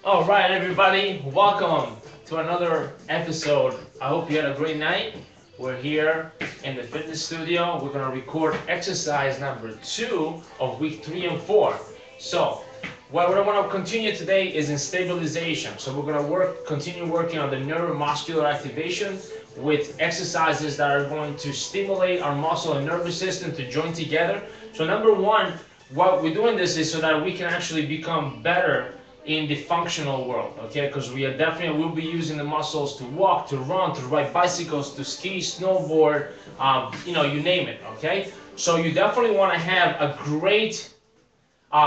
All right, everybody, welcome to another episode. I hope you had a great night. We're here in the fitness studio. We're going to record exercise number 2 of week 3 and 4. So, what I want to continue today is in stabilization. So, we're going to continue working on the neuromuscular activation with exercises that are going to stimulate our muscle and nervous system to join together. So, number one, what we're doing this is so that we can actually become better in the functional world, okay? Because we are definitely will be using the muscles to walk, to run, to ride bicycles, to ski, snowboard, you name it, okay? So you definitely want to have a great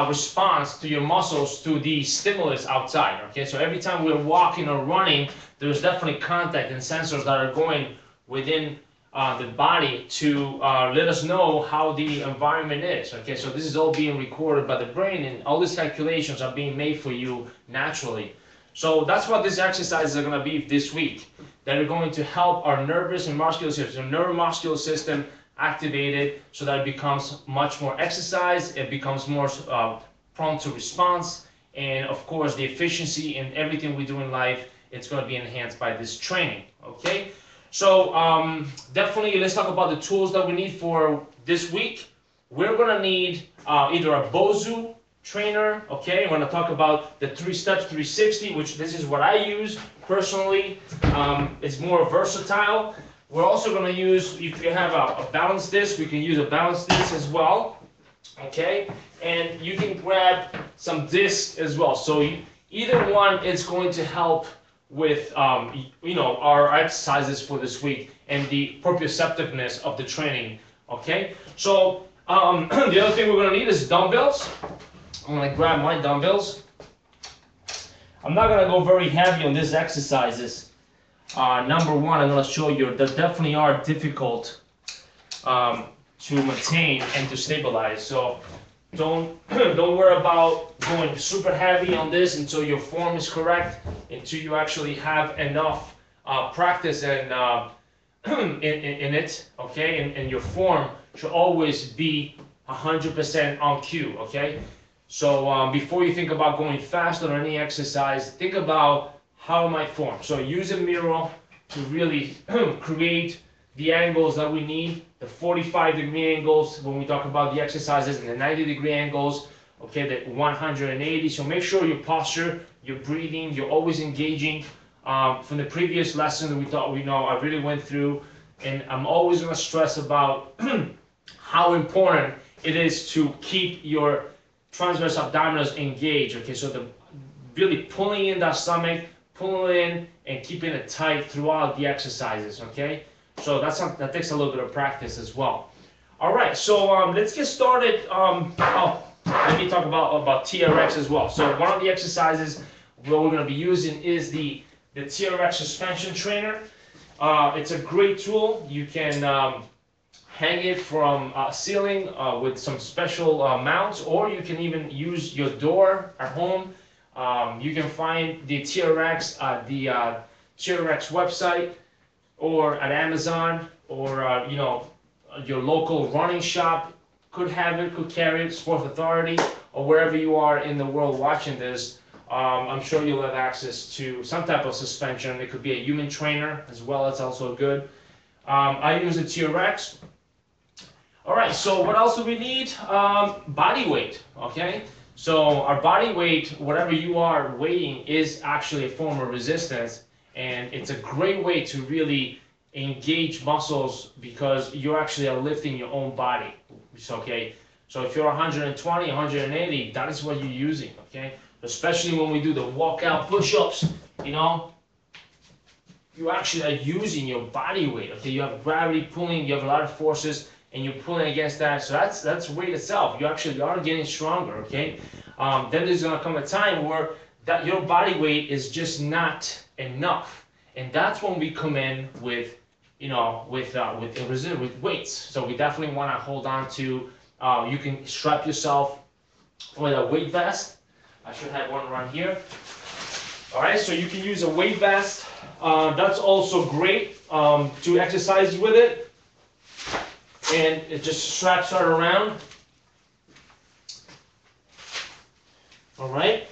response to your muscles to the stimulus outside, okay? So every time we're walking or running, there's definitely contact and sensors that are going within the body to let us know how the environment is, okay? So this is all being recorded by the brain, and all these calculations are being made for you naturally. So that's what these exercises are going to be this week. That are going to help our nervous and muscular system, neuromuscular system, activated so that it becomes much more exercise, it becomes more prone to response, and of course the efficiency in everything we do in life, it's going to be enhanced by this training, okay? So definitely let's talk about the tools that we need for this week. We're going to need either a Bozu trainer, okay? We're going to talk about the 3 steps 360, which this is what I use personally. It's more versatile. We're also going to use, if you have a balance disc, we can use a balance disc as well, okay? And you can grab some discs as well. So either one is going to help with, our exercises for this week and the proprioceptiveness of the training, okay? So the other thing we're going to need is dumbbells. I'm going to grab my dumbbells. I'm not going to go very heavy on these exercises. Number one, I'm going to show you that definitely are difficult to maintain and to stabilize. So don't worry about going super heavy on this until your form is correct, until you actually have enough practice and in it, okay? And your form should always be 100% on cue, okay? So before you think about going fast on any exercise, think about how am I formed. So use a mirror to really create the angles that we need, the 45-degree angles when we talk about the exercises, and the 90-degree angles, okay, the 180. So make sure your posture, your breathing, you're always engaging. From the previous lesson that I really went through, and I'm always going to stress about how important it is to keep your transverse abdominals engaged, okay, so the really pulling in that stomach, pulling it in and keeping it tight throughout the exercises, okay? So that takes a little bit of practice as well. All right, so let's get started. Let me talk about TRX as well. So one of the exercises what we're going to be using is the TRX suspension trainer. It's a great tool. You can hang it from a ceiling with some special mounts, or you can even use your door at home. You can find the TRX at the TRX website, or at Amazon, or your local running shop could have it, could carry it, Sports Authority, or wherever you are in the world watching this. I'm sure you'll have access to some type of suspension. It could be a human trainer as well. It's also good. I use the TRX. All right, so what else do we need? Body weight, okay? So our body weight, whatever you are weighing, is actually a form of resistance, and it's a great way to really engage muscles because you actually are lifting your own body. It's okay. So if you're 120, 180, that is what you're using, okay? Especially when we do the walkout push-ups, you actually are using your body weight, okay? You have gravity pulling, you have a lot of forces, and you're pulling against that, so that's weight itself. You actually are getting stronger, okay? Then there's gonna come a time where your body weight is just not enough, and that's when we come in with weights. So we definitely want to hold on to. You can strap yourself with a weight vest. I should have one right here. All right, so you can use a weight vest. That's also great to exercise with it. And it just straps right around. All right.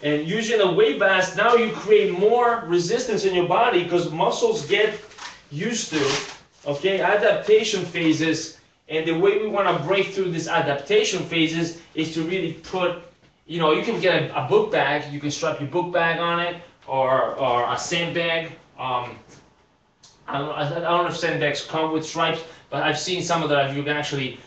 And using a weight vest, now you create more resistance in your body because muscles get used to, okay, adaptation phases. And the way we want to break through these adaptation phases is to really put, you can get a book bag, you can strap your book bag on it, or a sandbag. I don't know if sandbags come with stripes, but I've seen some of that you can actually,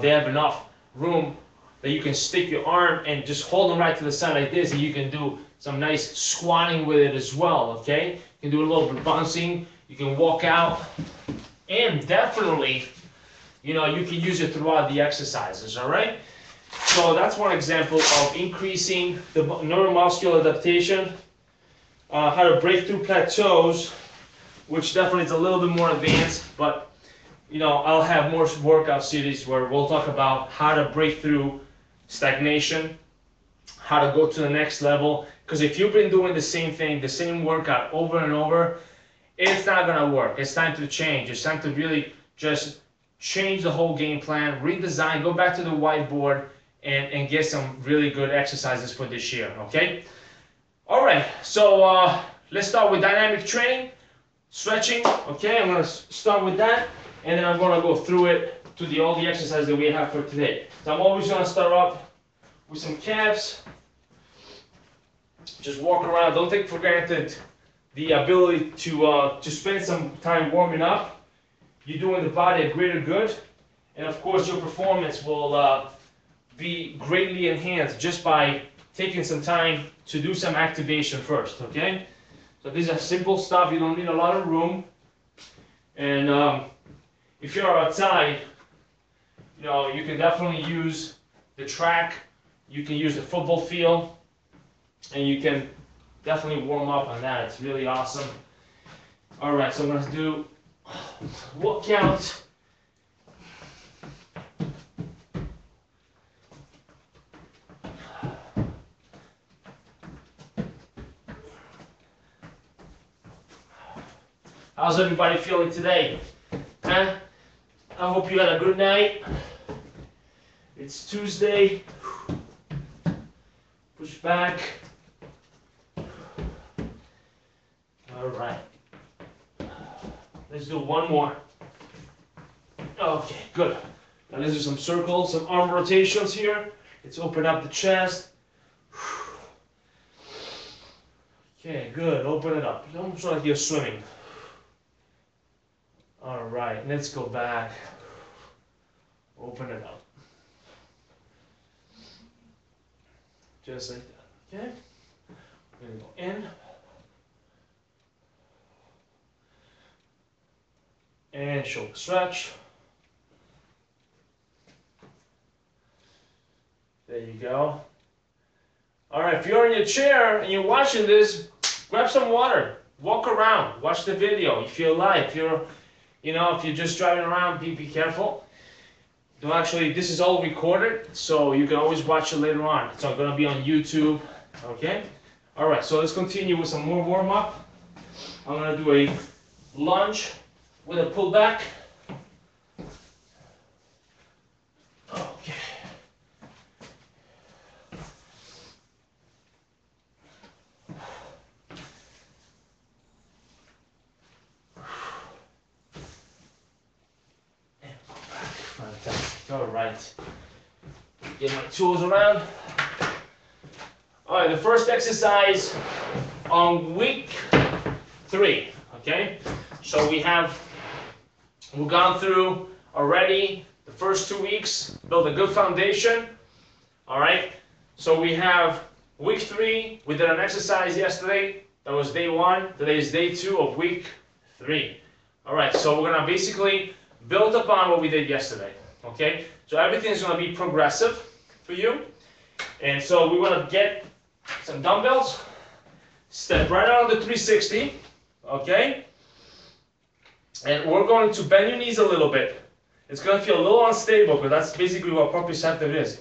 they have enough room that you can stick your arm and just hold them right to the side like this, and you can do some nice squatting with it as well, okay? You can do a little bit of bouncing, you can walk out, and definitely, you can use it throughout the exercises, all right? So that's one example of increasing the neuromuscular adaptation, how to break through plateaus, which definitely is a little bit more advanced, but I'll have more workout series where we'll talk about how to break through stagnation, how to go to the next level, because if you've been doing the same thing, the same workout over and over, it's not going to work. It's time to change. It's time to really just change the whole game plan, redesign, go back to the whiteboard, and get some really good exercises for this year, okay? All right, so let's start with dynamic training, stretching, okay? I'm going to start with that, and then I'm going to go through it to all the exercises that we have for today. So I'm always going to start off with some calves. Just walk around. Don't take for granted the ability to spend some time warming up. You're doing the body a greater good, and of course your performance will be greatly enhanced just by taking some time to do some activation first, okay? So these are simple stuff. You don't need a lot of room, and if you're outside, you can definitely use the track, you can use the football field, and you can definitely warm up on that. It's really awesome. All right, so I'm going to do walk count. How's everybody feeling today? Huh? I hope you had a good night. It's Tuesday. Push back. All right. Let's do one more. Okay, good. Now let's do some circles, some arm rotations here. Let's open up the chest. Okay, good. Open it up. Almost like you're swimming. All right, let's go back. Open it up. Just like that, okay? We're gonna go in. And shoulder stretch. There you go. All right, if you're in your chair and you're watching this, grab some water. Walk around, watch the video. If you're live, if you're just driving around, be careful. Actually, this is all recorded, so you can always watch it later on. It's going to be on YouTube, okay? All right, so let's continue with some more warm-up. I'm going to do a lunge with a pullback. Okay. Fantastic. All right. Get my tools around. All right, the first exercise on week 3, okay? So we've gone through already the first 2 weeks, build a good foundation, all right? So we have week 3, we did an exercise yesterday, that was day 1, today is day 2 of week 3. All right, so we're gonna basically build upon what we did yesterday, okay? So everything is gonna be progressive for you. And so we're gonna get some dumbbells, step right out on the 360, okay? And we're going to bend your knees a little bit. It's going to feel a little unstable, but that's basically what proprioceptive is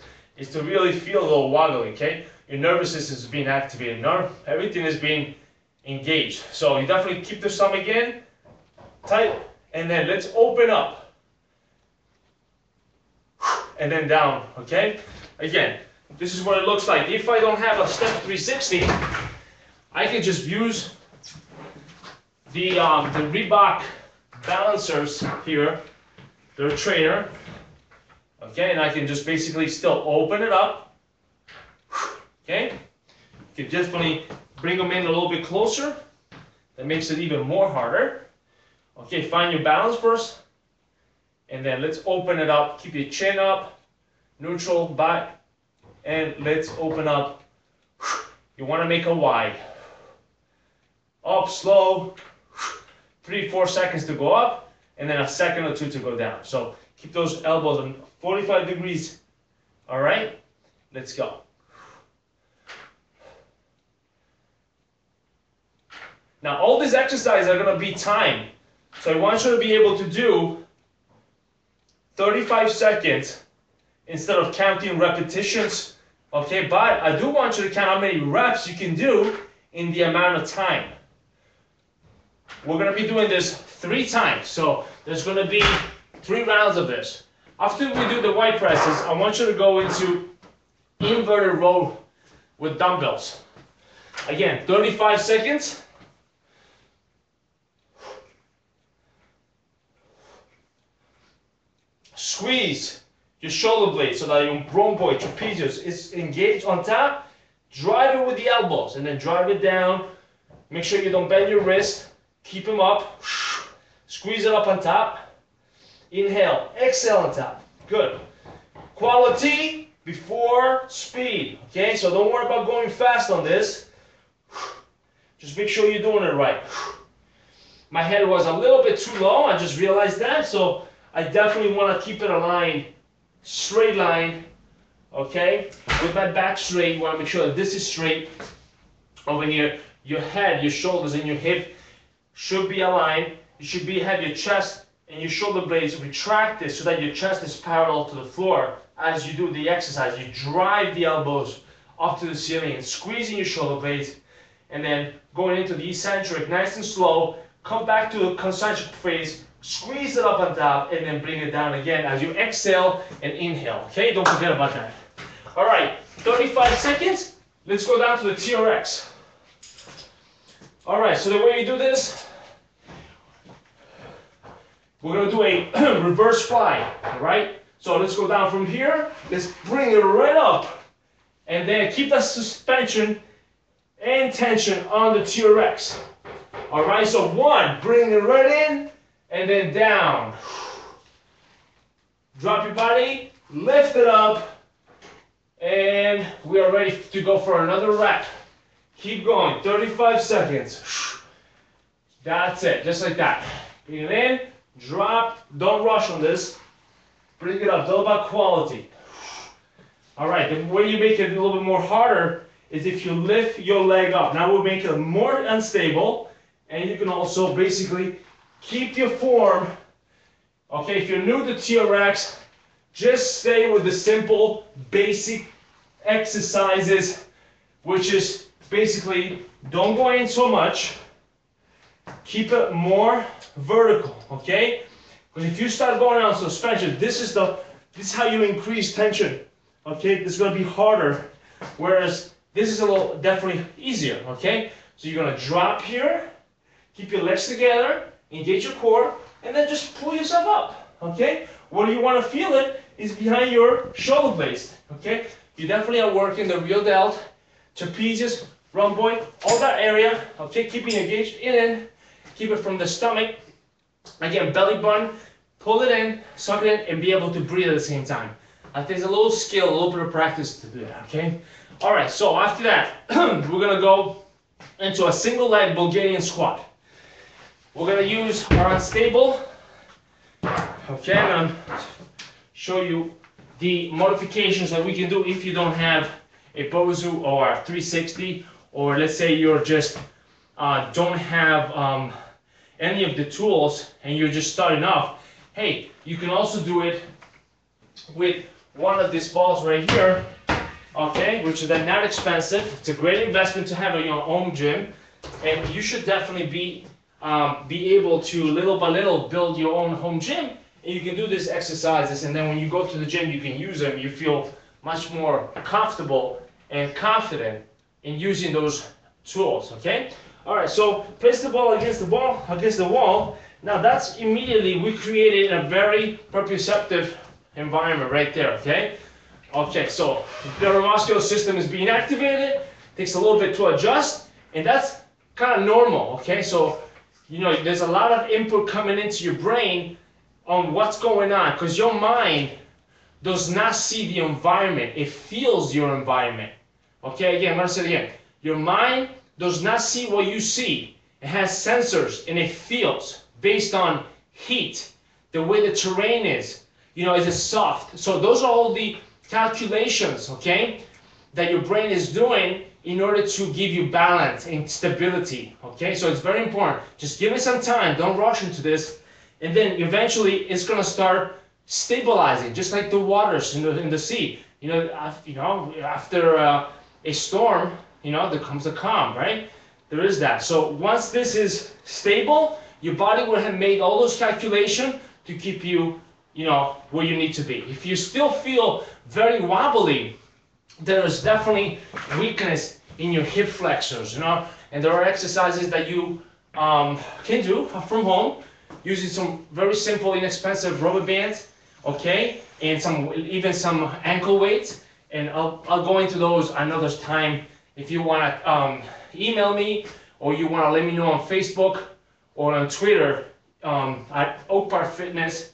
to really feel a little wobbly, okay? Your nervous system is being activated. Everything is being engaged. So you definitely keep the stomach in, tight, and then let's open up. And then down, okay? Again, this is what it looks like. If I don't have a step 360, I can just use the Reebok balancers here. They're a trainer. Okay, and I can just basically still open it up. Okay, you can definitely bring them in a little bit closer. That makes it even more harder. Okay, find your balance first. And then let's open it up. Keep your chin up, neutral, back. And let's open up. You want to make a Y. Up, slow. 3-4 seconds to go up. And then a second or two to go down. So keep those elbows on 45 degrees. All right, let's go. Now all these exercises are going to be timed. So I want you to be able to do 35 seconds instead of counting repetitions. Okay, but I do want you to count how many reps you can do in the amount of time. We're going to be doing this 3 times. So there's going to be 3 rounds of this. After we do the white presses, I want you to go into inverted row with dumbbells. Again, 35 seconds. Squeeze your shoulder blade so that your rhomboid, trapezius is engaged on top. Drive it with the elbows and then drive it down. Make sure you don't bend your wrist. Keep them up. Squeeze it up on top. Inhale, exhale on top. Good. Quality before speed. Okay, so don't worry about going fast on this. Just make sure you're doing it right. My head was a little bit too low. I just realized that. So I definitely want to keep it aligned, straight line. Okay, with my back straight. You want to make sure that this is straight. Over here, your head, your shoulders, and your hip should be aligned. You should have your chest and your shoulder blades retracted so that your chest is parallel to the floor as you do the exercise. You drive the elbows up to the ceiling and squeezing your shoulder blades, and then going into the eccentric, nice and slow. Come back to the concentric phase, squeeze it up on top, and then bring it down again as you exhale and inhale. Okay, don't forget about that. All right, 35 seconds. Let's go down to the TRX. All right, so the way you do this, we're going to do a reverse fly, all right? So let's go down from here. Let's bring it right up. And then keep that suspension and tension on the TRX. All right, so 1, bring it right in, and then down. Drop your body, lift it up, and we are ready to go for another rep. Keep going, 35 seconds. That's it, just like that. Bring it in, drop, don't rush on this. Bring it up, it's all about quality. All right, the way you make it a little bit more harder is if you lift your leg up. Now we'll make it more unstable, and you can also basically keep your form. Okay, if you're new to TRX, just stay with the simple, basic exercises, which is basically don't go in so much. Keep it more vertical, okay? Because if you start going on suspension, this is how you increase tension. Okay, this is going to be harder, whereas this is a little definitely easier. Okay, so you're going to drop here, keep your legs together, engage your core, and then just pull yourself up. Okay, where you want to feel it is behind your shoulder blades. Okay, you definitely are working the real delt, trapezius, rhomboid, all that area. Okay, keeping engaged in, keep it from the stomach. Again, belly button, pull it in, suck it in, and be able to breathe at the same time. I think it's a little skill, a little bit of practice to do that, okay? All right, so after that, we're gonna go into a single leg Bulgarian squat. We're gonna use our unstable. Okay, I'm gonna show you the modifications that we can do if you don't have a Bozu or a 360, or let's say you're just don't have any of the tools and you're just starting off. Hey, you can also do it with one of these balls right here, okay, which is then not expensive. It's a great investment to have in your own gym, and you should definitely be able to little by little build your own home gym. And you can do these exercises, and then when you go to the gym, you can use them. You feel much more comfortable and confident in using those tools, okay? All right, so place the ball against the wall. Now that's immediately, we created a very proprioceptive environment right there, okay? Okay, so the neuromuscular system is being activated, takes a little bit to adjust, and that's kind of normal, okay? So, you know, there's a lot of input coming into your brain on what's going on, because your mind does not see the environment, it feels your environment. Okay, again, I'm going to say it again. Your mind does not see what you see. It has sensors and it feels based on heat, the way the terrain is. You know, is it soft? So those are all the calculations, okay, that your brain is doing in order to give you balance and stability. Okay, so it's very important. Just give it some time. Don't rush into this. And then eventually it's going to start stabilizing, just like the waters in the sea. You know, after a storm, you know, there comes a calm, right? There is that. So once this is stable, your body will have made all those calculations to keep you, you know, where you need to be. If you still feel very wobbly, there is definitely weakness in your hip flexors, you know, and there are exercises that you can do from home using some very simple, inexpensive rubber bands, okay, and even some ankle weights, and I'll go into those another time. If you want to email me, or you want to let me know on Facebook or on Twitter at Oak Park Fitness,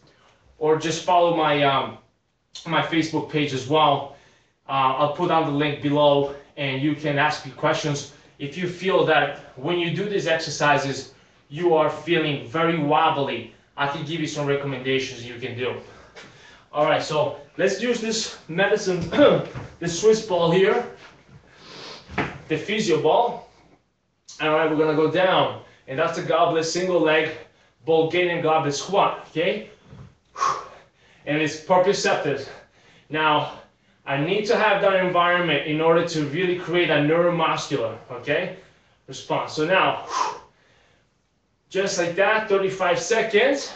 or just follow my my Facebook page as well. I'll put down the link below, and you can ask me questions if you feel that when you do these exercises you are feeling very wobbly. I can give you some recommendations you can do. All right, so let's use this medicine, this Swiss ball here, the physio ball. All right, we're gonna go down, and that's a goblet single leg Bulgarian goblet squat, okay? And it's proprioceptive. Now, I need to have that environment in order to really create a neuromuscular, okay, response. So now, just like that, 35 seconds.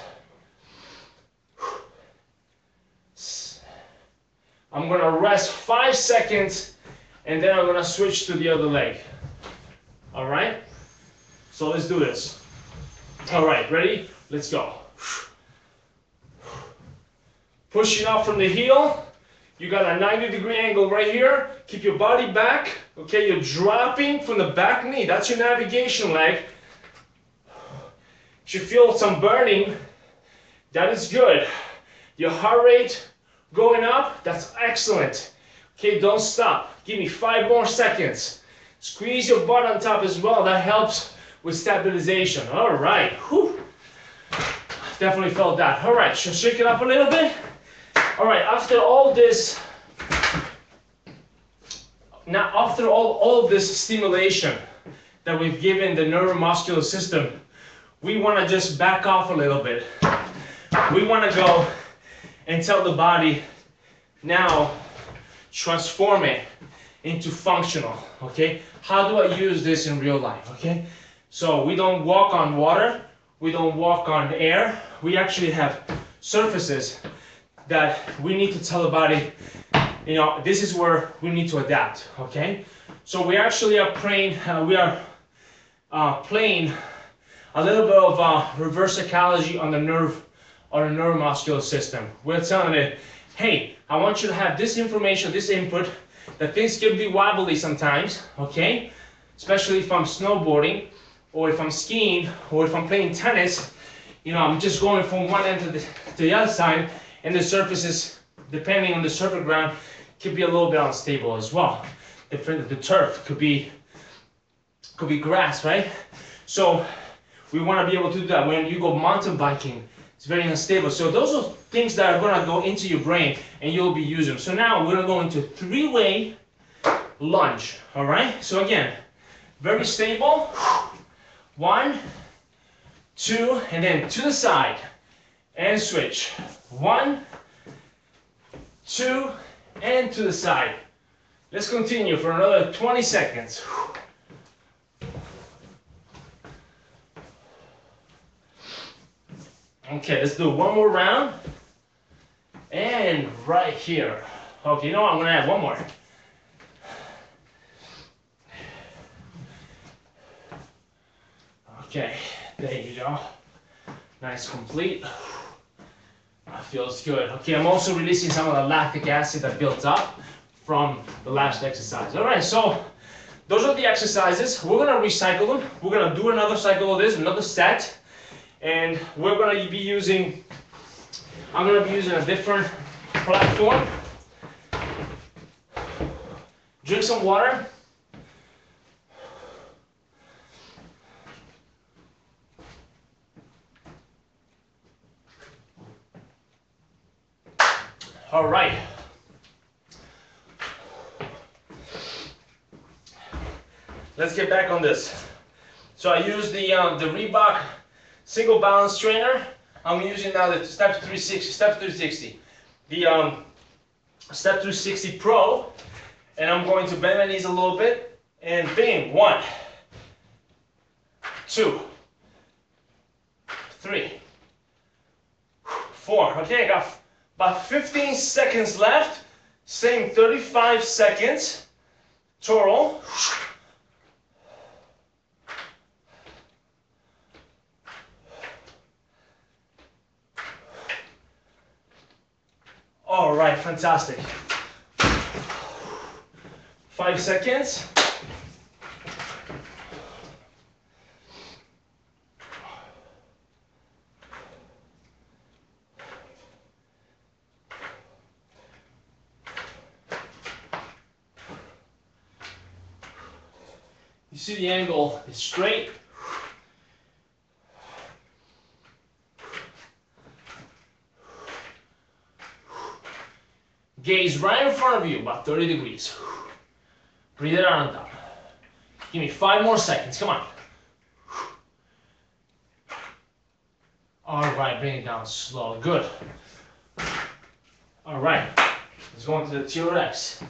I'm gonna rest 5 seconds, and then I'm gonna switch to the other leg. All right? So let's do this. All right, ready? Let's go. Pushing up from the heel. You got a 90-degree angle right here. Keep your body back. Okay, you're dropping from the back knee. That's your navigation leg. If you feel some burning, that is good. Your heart rate going up, that's excellent. Okay, don't stop. Give me 5 more seconds. Squeeze your butt on top as well. That helps with stabilization. All right. Whew. Definitely felt that. All right, so shake it up a little bit. All right, after all this, now after all of this stimulation that we've given the neuromuscular system, we want to just back off a little bit. We want to go and tell the body, now transform it into functional, okay? How do I use this in real life, okay? So we don't walk on water, we don't walk on air, we actually have surfaces that we need to tell the body, you know, this is where we need to adapt, okay? So we actually are playing, playing a little bit of reverse psychology on the neuromuscular system. We're telling it, hey, I want you to have this information, this input, that things can be wobbly sometimes, okay? Especially if I'm snowboarding, or if I'm skiing, or if I'm playing tennis, you know, I'm just going from one end to the other side, and the surfaces, depending on the surface ground, could be a little bit unstable as well. The turf could be grass, right? So we want to be able to do that. When you go mountain biking, it's very unstable. So those are things that are going to go into your brain, and you'll be using them. So now we're going to go into 3-way lunge, all right? So again, very stable. 1, 2, and then to the side, and switch. 1, 2, and to the side. Let's continue for another 20 seconds. Okay, let's do one more round. And right here. Okay, you know what? I'm gonna add one more. Okay, there you go. Nice, complete. That feels good. Okay, I'm also releasing some of the lactic acid that built up from the last exercise. All right, so those are the exercises. We're gonna recycle them. We're gonna do another cycle of this, another set, and we're gonna be using, I'm gonna be using a different platform. Drink some water. All right. Let's get back on this. So I use the Reebok single balance trainer. I'm using now the Step 360, the Step 360 Pro, and I'm going to bend my knees a little bit, and bing, 1, 2, 3, 4. Okay, I got about 15 seconds left. Same 35 seconds total. All right, fantastic. 5 seconds. You see the angle is straight. Gaze right in front of you, about 30 degrees. Breathe it out on top. Give me 5 more seconds, come on. All right, bring it down slow, good. All right, let's go into the TRX.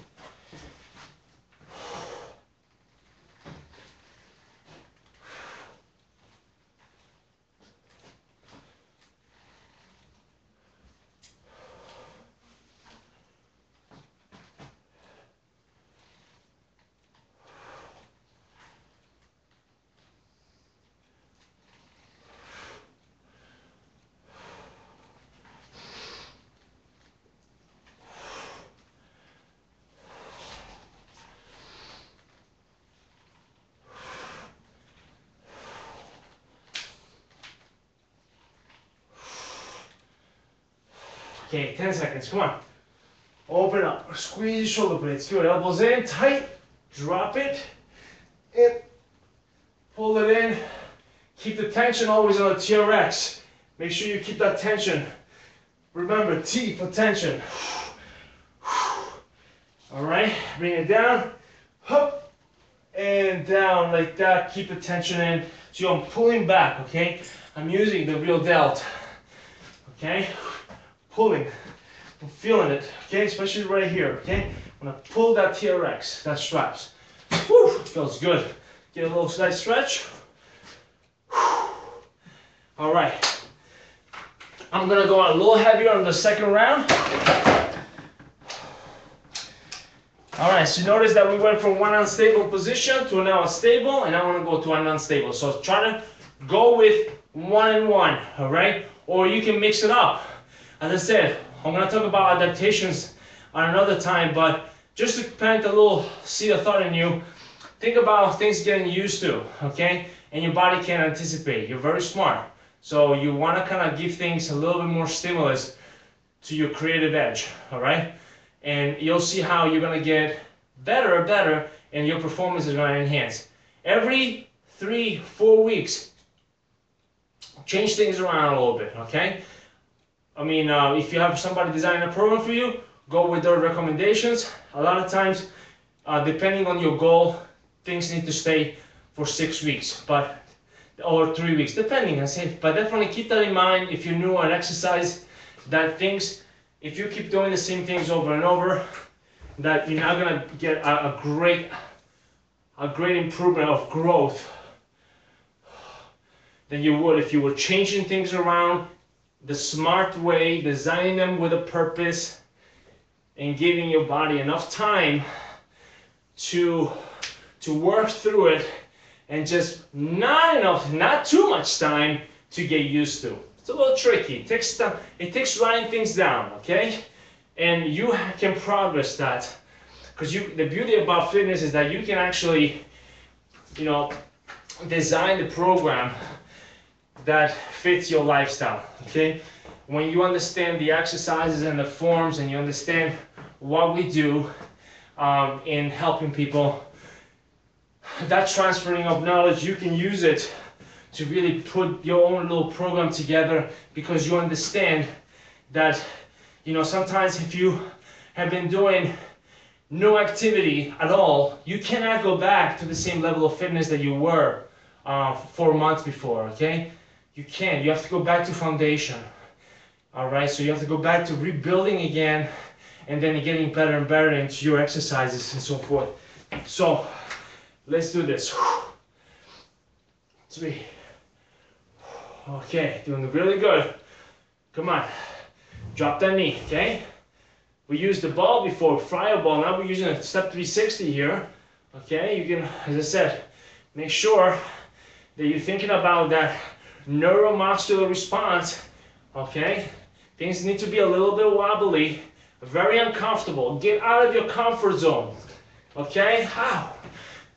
Okay, 10 seconds, come on. Open up, squeeze your shoulder blades, good. Elbows in, tight, drop it, and pull it in. Keep the tension always on the TRX. Make sure you keep that tension. Remember, T for tension. All right, bring it down, up, and down like that. Keep the tension in. So I'm pulling back, okay? I'm using the real delt, okay? Pulling, I'm feeling it, okay? Especially right here, okay? I'm gonna pull that TRX, that straps. Whew, feels good. Get a little slight stretch. All right. I'm gonna go a little heavier on the second round. All right, so notice that we went from one unstable position to now a stable, and I wanna go to an unstable. So try to go with 1 and 1, all right? Or you can mix it up. As I said, I'm gonna talk about adaptations on another time, but just to plant a little seed of thought in you, think about things getting used to, okay? And your body can anticipate. You're very smart. So you wanna kinda give things a little bit more stimulus to your creative edge, all right? And you'll see how you're gonna get better, and your performance is gonna enhance. Every 3-4 weeks, change things around a little bit, okay? I mean, if you have somebody designing a program for you, go with their recommendations. A lot of times, depending on your goal, things need to stay for 6 weeks, or 3 weeks, depending. I say, but definitely keep that in mind if you're new on exercise. That things, if you keep doing the same things over and over, that you're not gonna get a great improvement of growth than you would if you were changing things around the smart way, designing them with a purpose, and giving your body enough time to work through it, and just not too much time to get used to. It's a little tricky. It takes time. It takes writing things down, okay? And you can progress that, because the beauty about fitness is that you can actually, design the program that fits your lifestyle, okay? When you understand the exercises and the forms, and you understand what we do in helping people, that transferring of knowledge, you can use it to really put your own little program together, because you understand that, sometimes if you have been doing no activity at all, you cannot go back to the same level of fitness that you were 4 months before, okay? You can't. You have to go back to foundation, all right? So you have to go back to rebuilding again, and then getting better and better into your exercises and so forth. So let's do this. 3. Okay, doing really good. Come on. Drop that knee, okay? We used the ball before, fryer ball. Now we're using a step 360 here. Okay, you can, as I said, make sure that you're thinking about that neuromuscular response. Okay, things need to be a little bit wobbly, very uncomfortable. Get out of your comfort zone. Okay, how?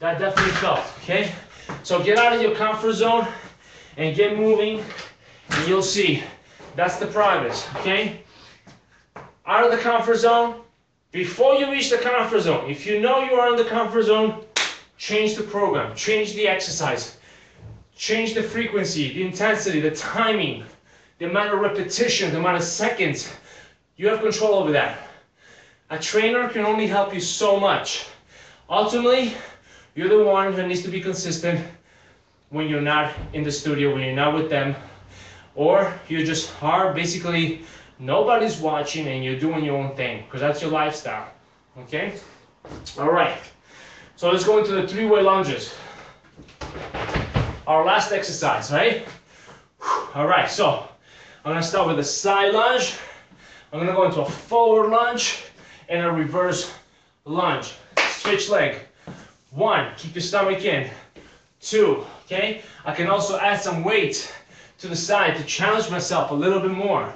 That definitely felt. Okay, so get out of your comfort zone and get moving, and you'll see that's the progress. Okay, out of the comfort zone. Before you reach the comfort zone, if you know you are in the comfort zone, change the program, change the exercise, change the frequency, the intensity, the timing, the amount of repetition, the amount of seconds. You have control over that. A trainer can only help you so much. Ultimately, you're the one who needs to be consistent when you're not in the studio, when you're not with them, or you just are basically nobody's watching and you're doing your own thing, because that's your lifestyle. Okay? All right. So let's go into the 3-way lunges. Our last exercise, right? All right, so I'm gonna start with a side lunge. I'm gonna go into a forward lunge and a reverse lunge. Switch leg. 1, keep your stomach in. 2, okay? I can also add some weight to the side to challenge myself a little bit more.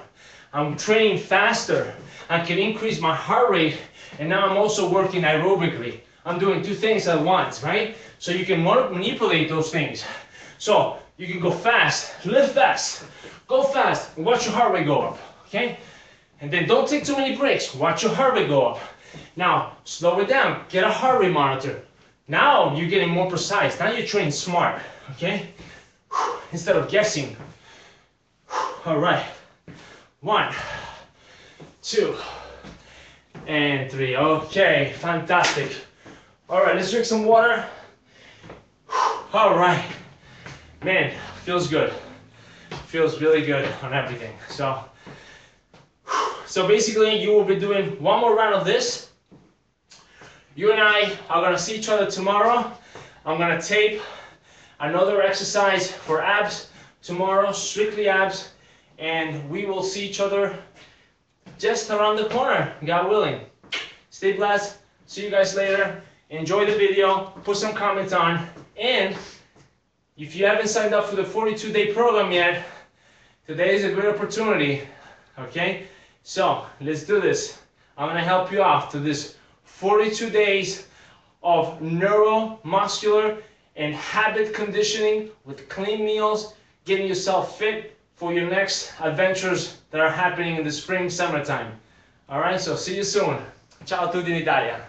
I'm training faster. I can increase my heart rate, and now I'm also working aerobically. I'm doing 2 things at once, right? So you can manipulate those things. So you can go fast, lift fast, go fast, and watch your heart rate go up, okay? And then don't take too many breaks. Watch your heart rate go up. Now, slow it down. Get a heart rate monitor. Now you're getting more precise. Now you're training smart, okay? Instead of guessing. All right. 1, 2, and 3. Okay, fantastic. All right, let's drink some water. All right. Man, feels good. Feels really good on everything. So basically you will be doing one more round of this. You and I are gonna see each other tomorrow. I'm gonna tape another exercise for abs tomorrow, strictly abs, and we will see each other just around the corner, God willing. Stay blessed. See you guys later. Enjoy the video. Put some comments on. And if you haven't signed up for the 42-day program yet, today is a great opportunity. Okay? So let's do this. I'm going to help you out to this 42 days of neuromuscular and habit conditioning with clean meals, getting yourself fit for your next adventures that are happening in the spring, summertime. All right, so see you soon. Ciao a tutti in Italia.